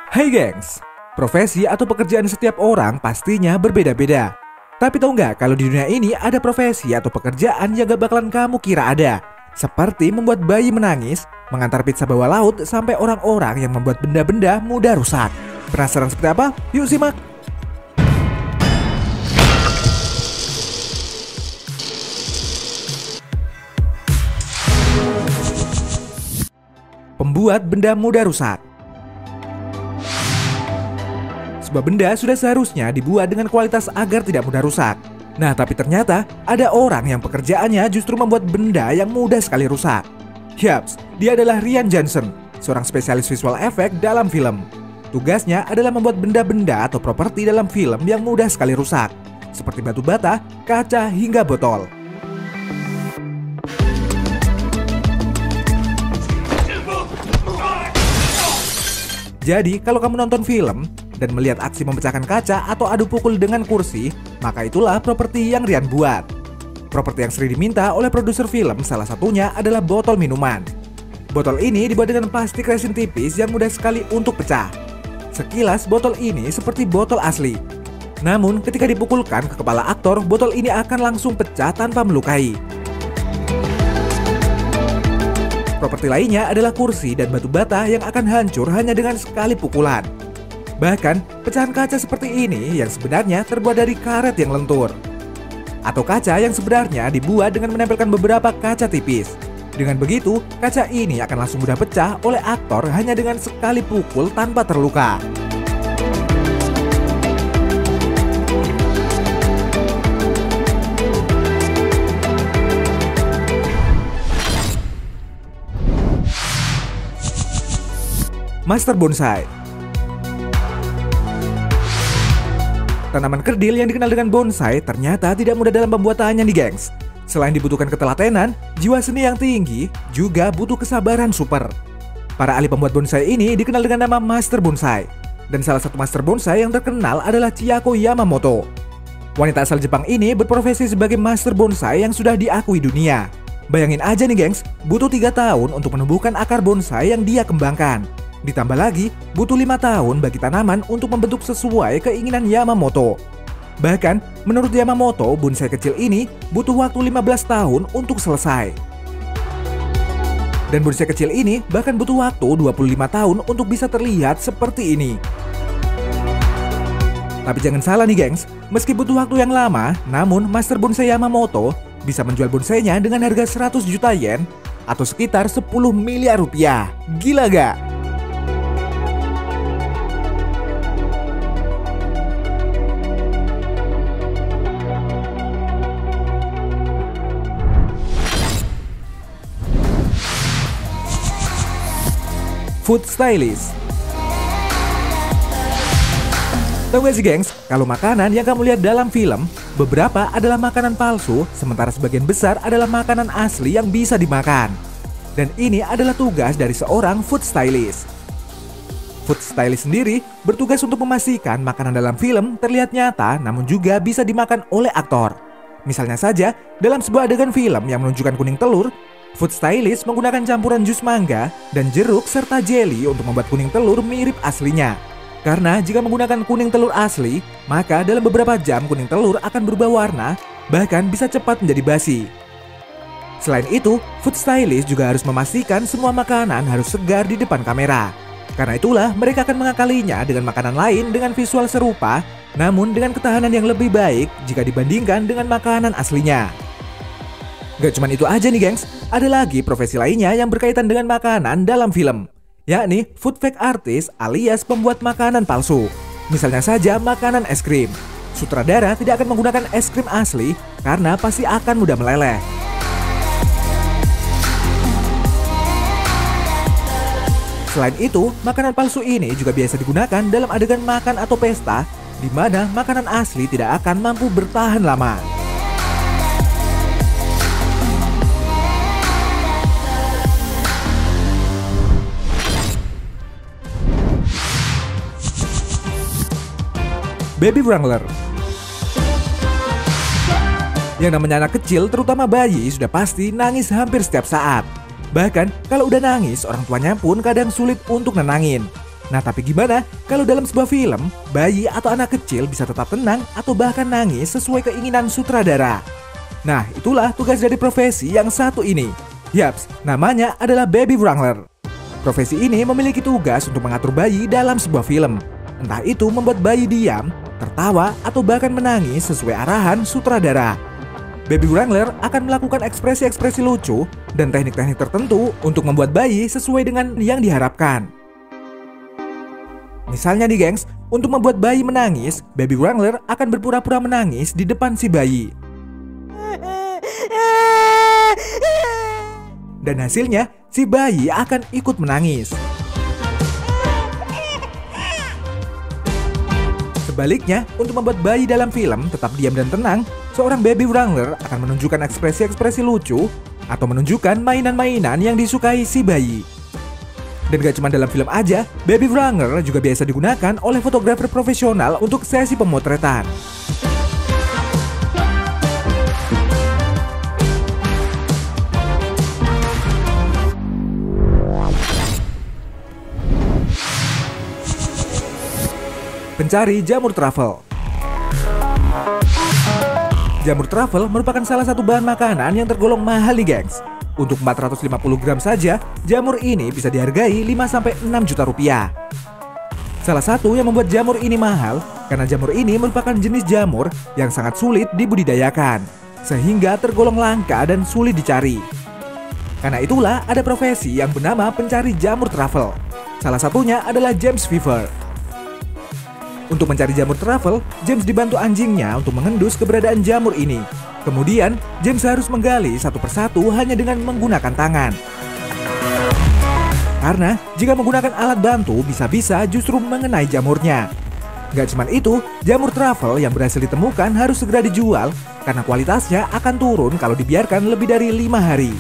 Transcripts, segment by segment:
Hai gengs, profesi atau pekerjaan setiap orang pastinya berbeda-beda. Tapi tahu nggak kalau di dunia ini ada profesi atau pekerjaan yang gak bakalan kamu kira ada. Seperti membuat bayi menangis, mengantar pizza bawah laut, sampai orang-orang yang membuat benda-benda mudah rusak. Penasaran seperti apa? Yuk simak! Pembuat benda mudah rusak. Sebuah benda sudah seharusnya dibuat dengan kualitas agar tidak mudah rusak. Nah, tapi ternyata ada orang yang pekerjaannya justru membuat benda yang mudah sekali rusak. Yaps, dia adalah Rian Johnson, seorang spesialis visual effect dalam film. Tugasnya adalah membuat benda-benda atau properti dalam film yang mudah sekali rusak, seperti batu bata, kaca, hingga botol. Jadi, kalau kamu nonton film dan melihat aksi memecahkan kaca atau adu pukul dengan kursi, maka itulah properti yang Rian buat. Properti yang sering diminta oleh produser film salah satunya adalah botol minuman. Botol ini dibuat dengan plastik resin tipis yang mudah sekali untuk pecah. Sekilas botol ini seperti botol asli. Namun ketika dipukulkan ke kepala aktor, botol ini akan langsung pecah tanpa melukai. Properti lainnya adalah kursi dan batu bata yang akan hancur hanya dengan sekali pukulan. Bahkan, pecahan kaca seperti ini yang sebenarnya terbuat dari karet yang lentur. Atau kaca yang sebenarnya dibuat dengan menempelkan beberapa kaca tipis. Dengan begitu, kaca ini akan langsung mudah pecah oleh aktor hanya dengan sekali pukul tanpa terluka. Master bonsai. Tanaman kerdil yang dikenal dengan bonsai ternyata tidak mudah dalam pembuatannya nih gengs. Selain dibutuhkan ketelatenan, jiwa seni yang tinggi, juga butuh kesabaran super. Para ahli pembuat bonsai ini dikenal dengan nama Master Bonsai. Dan salah satu Master Bonsai yang terkenal adalah Chiyako Yamamoto. Wanita asal Jepang ini berprofesi sebagai Master Bonsai yang sudah diakui dunia. Bayangin aja nih gengs, butuh 3 tahun untuk menumbuhkan akar bonsai yang dia kembangkan. Ditambah lagi, butuh 5 tahun bagi tanaman untuk membentuk sesuai keinginan Yamamoto. Bahkan, menurut Yamamoto, bonsai kecil ini butuh waktu 15 tahun untuk selesai. Dan bonsai kecil ini bahkan butuh waktu 25 tahun untuk bisa terlihat seperti ini. Tapi jangan salah nih gengs, meski butuh waktu yang lama, namun Master Bonsai Yamamoto bisa menjual bonsainya dengan harga 100 juta yen atau sekitar 10 miliar rupiah. Gila gak? Food stylist. Tahu gak sih gengs, kalau makanan yang kamu lihat dalam film, beberapa adalah makanan palsu, sementara sebagian besar adalah makanan asli yang bisa dimakan. Dan ini adalah tugas dari seorang food stylist. Food stylist sendiri bertugas untuk memastikan makanan dalam film terlihat nyata namun juga bisa dimakan oleh aktor. Misalnya saja, dalam sebuah adegan film yang menunjukkan kuning telur, food stylist menggunakan campuran jus mangga dan jeruk serta jelly untuk membuat kuning telur mirip aslinya. Karena jika menggunakan kuning telur asli, maka dalam beberapa jam kuning telur akan berubah warna, bahkan bisa cepat menjadi basi. Selain itu, food stylist juga harus memastikan semua makanan harus segar di depan kamera. Karena itulah mereka akan mengakalinya dengan makanan lain dengan visual serupa, namun dengan ketahanan yang lebih baik jika dibandingkan dengan makanan aslinya. Gak cuma itu aja nih gengs, ada lagi profesi lainnya yang berkaitan dengan makanan dalam film, yakni food fake artist alias pembuat makanan palsu. Misalnya saja makanan es krim. Sutradara tidak akan menggunakan es krim asli karena pasti akan mudah meleleh. Selain itu, makanan palsu ini juga biasa digunakan dalam adegan makan atau pesta, di mana makanan asli tidak akan mampu bertahan lama. Baby wrangler. Yang namanya anak kecil, terutama bayi, sudah pasti nangis hampir setiap saat. Bahkan kalau udah nangis, orang tuanya pun kadang sulit untuk nenangin. Nah tapi gimana kalau dalam sebuah film, bayi atau anak kecil bisa tetap tenang atau bahkan nangis sesuai keinginan sutradara? Nah itulah tugas dari profesi yang satu ini. Yaps, namanya adalah baby wrangler. Profesi ini memiliki tugas untuk mengatur bayi dalam sebuah film. Entah itu membuat bayi diam, tertawa, atau bahkan menangis sesuai arahan sutradara. Baby wrangler akan melakukan ekspresi-ekspresi lucu dan teknik-teknik tertentu untuk membuat bayi sesuai dengan yang diharapkan. Misalnya nih gengs, untuk membuat bayi menangis, baby wrangler akan berpura-pura menangis di depan si bayi. Dan hasilnya, si bayi akan ikut menangis. Sebaliknya, untuk membuat bayi dalam film tetap diam dan tenang, seorang baby wrangler akan menunjukkan ekspresi-ekspresi lucu atau menunjukkan mainan-mainan yang disukai si bayi. Dan gak cuma dalam film aja, baby wrangler juga biasa digunakan oleh fotografer profesional untuk sesi pemotretan. Pencari jamur truffle. Jamur truffle merupakan salah satu bahan makanan yang tergolong mahal nih gengs. Untuk 450 gram saja, jamur ini bisa dihargai 5-6 juta rupiah. Salah satu yang membuat jamur ini mahal, karena jamur ini merupakan jenis jamur yang sangat sulit dibudidayakan, sehingga tergolong langka dan sulit dicari. Karena itulah ada profesi yang bernama pencari jamur truffle. Salah satunya adalah James Weaver. Untuk mencari jamur truffle, James dibantu anjingnya untuk mengendus keberadaan jamur ini. Kemudian, James harus menggali satu persatu hanya dengan menggunakan tangan. Karena jika menggunakan alat bantu bisa-bisa justru mengenai jamurnya. Gak cuma itu, jamur truffle yang berhasil ditemukan harus segera dijual karena kualitasnya akan turun kalau dibiarkan lebih dari 5 hari.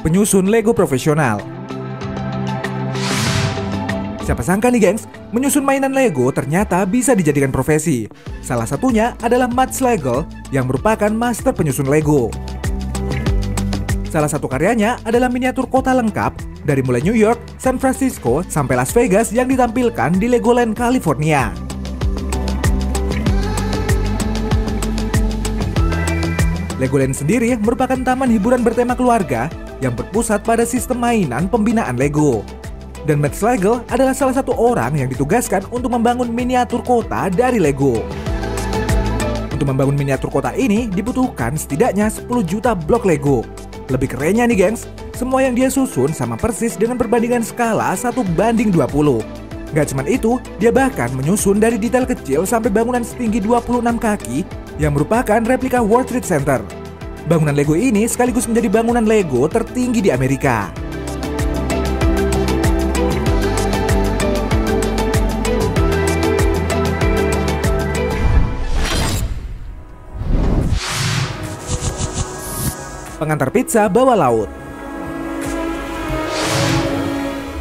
Penyusun Lego profesional. Siapa sangka nih gengs, menyusun mainan Lego ternyata bisa dijadikan profesi. Salah satunya adalah Matt Schlegel yang merupakan master penyusun Lego. Salah satu karyanya adalah miniatur kota lengkap dari mulai New York, San Francisco, sampai Las Vegas yang ditampilkan di Legoland, California. Legoland sendiri merupakan taman hiburan bertema keluarga yang berpusat pada sistem mainan pembinaan Lego. Dan Matt Schlegel adalah salah satu orang yang ditugaskan untuk membangun miniatur kota dari Lego. Untuk membangun miniatur kota ini dibutuhkan setidaknya 10 juta blok Lego. Lebih kerennya nih gengs, semua yang dia susun sama persis dengan perbandingan skala 1:20. Gak cuman itu, dia bahkan menyusun dari detail kecil sampai bangunan setinggi 26 kaki yang merupakan replika World Trade Center. Bangunan Lego ini sekaligus menjadi bangunan Lego tertinggi di Amerika. Pengantar pizza bawah laut.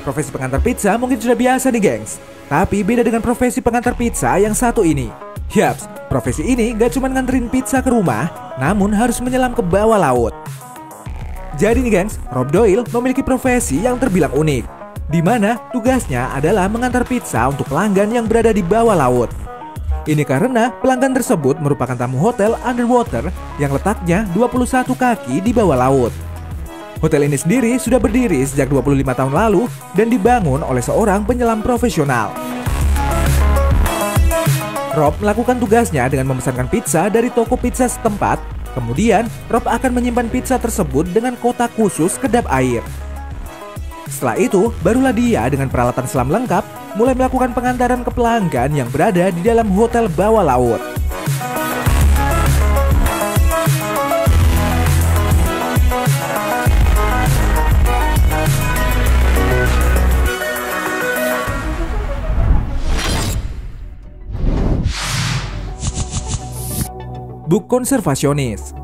Profesi pengantar pizza mungkin sudah biasa nih gengs, tapi beda dengan profesi pengantar pizza yang satu ini. Yaps, profesi ini gak cuma nganterin pizza ke rumah, namun harus menyelam ke bawah laut. Jadi nih gengs, Rob Doyle memiliki profesi yang terbilang unik, di mana tugasnya adalah mengantar pizza untuk pelanggan yang berada di bawah laut. Ini karena pelanggan tersebut merupakan tamu hotel underwater yang letaknya 21 kaki di bawah laut. Hotel ini sendiri sudah berdiri sejak 25 tahun lalu dan dibangun oleh seorang penyelam profesional. Rob melakukan tugasnya dengan memesankan pizza dari toko pizza setempat. Kemudian, Rob akan menyimpan pizza tersebut dengan kotak khusus kedap air. Setelah itu, barulah dia dengan peralatan selam lengkap mulai melakukan pengantaran ke pelanggan yang berada di dalam hotel bawah laut. Book konservasionis.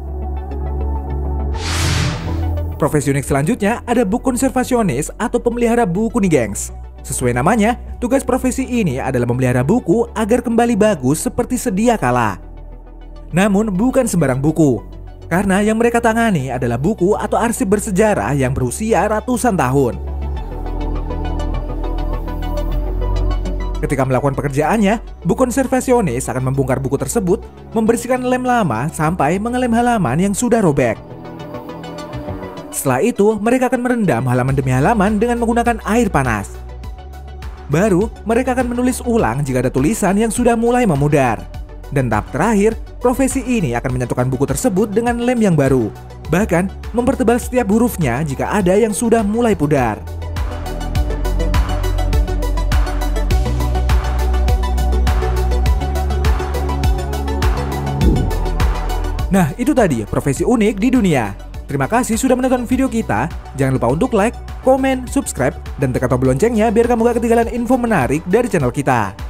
Profesi unik selanjutnya ada book konservasionis atau pemelihara buku nih gengs. Sesuai namanya, tugas profesi ini adalah memelihara buku agar kembali bagus seperti sedia kala. Namun bukan sembarang buku, karena yang mereka tangani adalah buku atau arsip bersejarah yang berusia ratusan tahun. Ketika melakukan pekerjaannya, Bu konservasionis akan membongkar buku tersebut, membersihkan lem lama sampai mengelem halaman yang sudah robek. Setelah itu, mereka akan merendam halaman demi halaman dengan menggunakan air panas. Baru, mereka akan menulis ulang jika ada tulisan yang sudah mulai memudar. Dan tahap terakhir, profesi ini akan menyatukan buku tersebut dengan lem yang baru. Bahkan, mempertebal setiap hurufnya jika ada yang sudah mulai pudar. Nah, itu tadi profesi unik di dunia. Terima kasih sudah menonton video kita. Jangan lupa untuk like, komen, subscribe, dan tekan tombol loncengnya biar kamu gak ketinggalan info menarik dari channel kita.